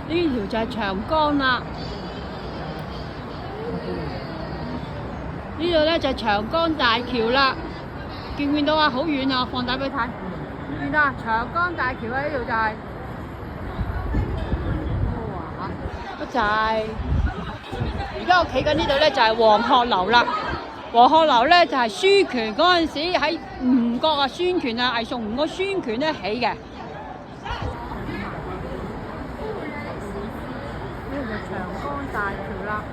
呢條就係長江啦。呢度咧就係長江大橋啦。見唔見到啊？好遠啊！放大俾你睇。見到啊？長江大橋喺呢度就係。哇！就係而家我企緊呢度咧，就係黃鶴樓啦。黃鶴樓咧就係孫權嗰陣時喺吳國啊，孫權啊，魏蜀吳個孫權咧起嘅。呢度就長江大橋啦。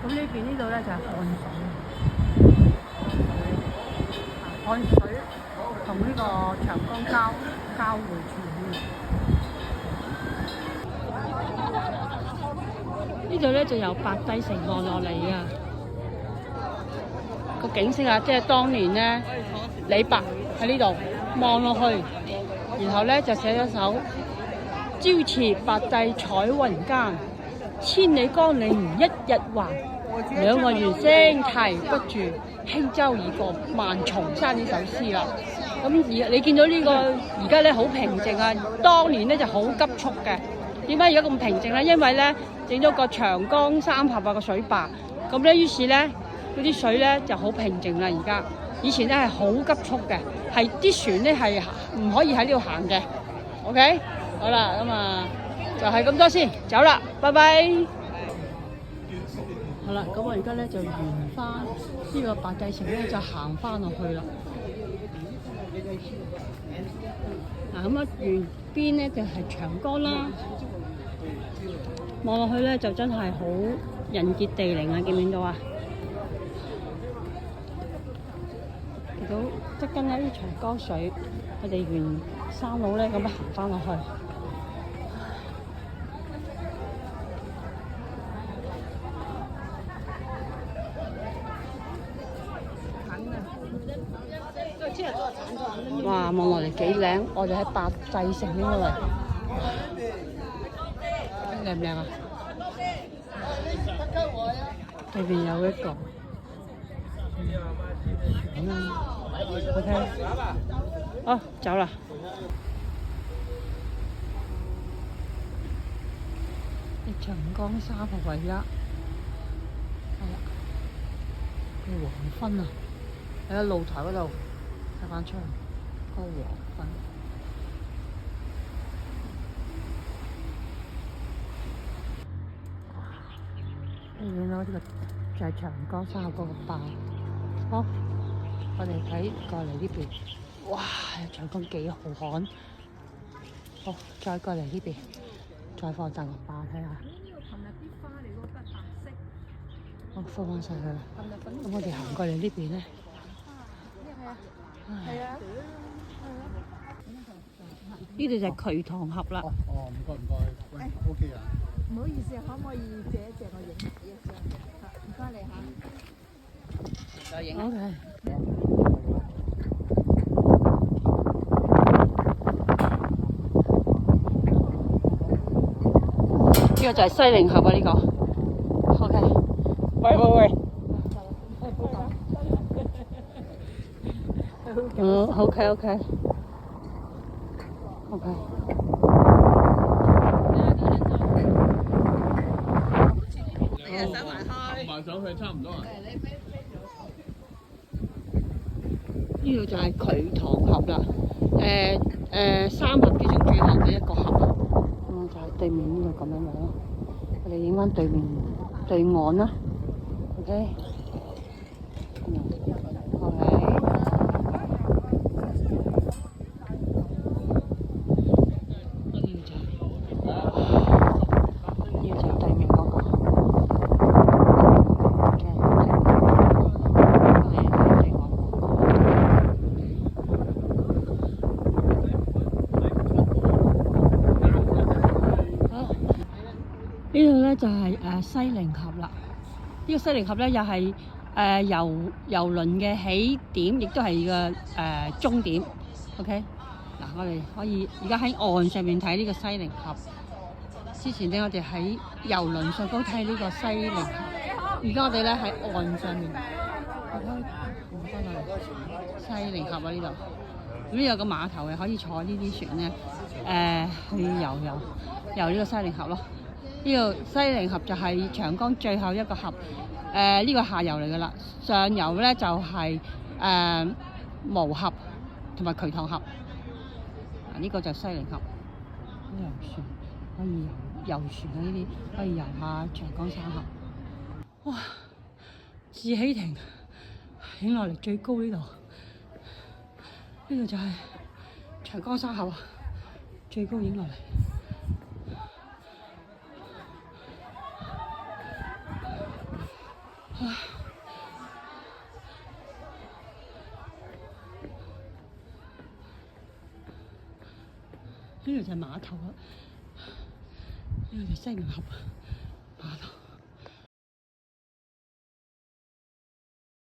咁呢邊呢度咧就係漢水同呢個長江交匯處呢度咧就由白帝城望落嚟啊！個景色啊，即係當年咧李白喺呢度望落去，然後咧就寫咗首朝辭白帝彩雲間，千里江陵一日還。兩岸猿聲啼不住，輕舟已過萬重山呢首詩啦。咁你見到呢個而家咧好平靜啊，當年咧就好急促嘅。點解而家咁平靜咧？因為咧整咗個長江三峽啊個水壩，咁咧於是咧嗰啲水咧就好平靜啦。而家以前咧係好急促嘅，係啲船咧係唔可以喺呢度行嘅。OK， 好啦，咁啊就係咁多先，走啦，拜拜。好啦，咁我而家咧就沿翻呢個白帝城咧，就行翻落去啦。嗱，咁啊沿邊咧就係長江啦，望落去咧就真係好人傑地靈啊！見唔見到啊？見到側跟呢啲長江水，我哋沿山路咧咁樣行翻落去。哇！望落嚟幾靚，我哋喺白帝城呢度嚟，靚唔靚啊？對面有一個，OK， 好，走啦。長江三峽而家係啦，個黃昏啊，喺露台嗰度睇翻出嚟。個黃昏，你見到呢個就係長江三峽嗰個壩。好，我哋睇過嚟呢邊，哇！長江幾浩瀚。好，再過嚟呢邊，再放大個壩睇下。琴日啲花嚟嗰個白色。好，放翻晒佢啦。咁我哋行過嚟呢邊咧。係啊。呢度就係渠塘峽啦。唔該，OK 啊。唔好意思，可唔可以借一借我影一張？唔該你嚇。再影。OK。呢個就係西寧峽啊！呢個。OK。喂。OK。慢上去差唔多啊。呢度就係渠塘峽啦，三峽之中最後嘅一個峽啦。就係對面呢度咁樣樣咯。我哋影翻對面對岸啦。OK。呢個就係對面嗰個。呢度咧就係西靈峽啦。呢個西靈峽咧又係遊輪嘅起點，亦都係個終點。OK， 嗱，我哋可以而家喺岸上面睇呢個西靈峽。之前咧我哋喺遊輪上高睇呢個西靈峽，而家我哋咧喺岸上面。西靈峽啊呢度，咁有個碼頭嘅，可以坐呢啲船咧，去遊呢個西靈峽咯。呢個西靈峽就係長江最後一個峽，呢個下游嚟噶啦，上游咧就係蕪峽同埋渠塘峽。呢個就西靈峽，遊船可以遊船啊，呢啲可以遊下長江三峽。哇！自喜亭影落嚟最高呢度，呢度就係長江三峽最高影落嚟。呢度就係碼頭啦，呢度就西靈峽碼頭。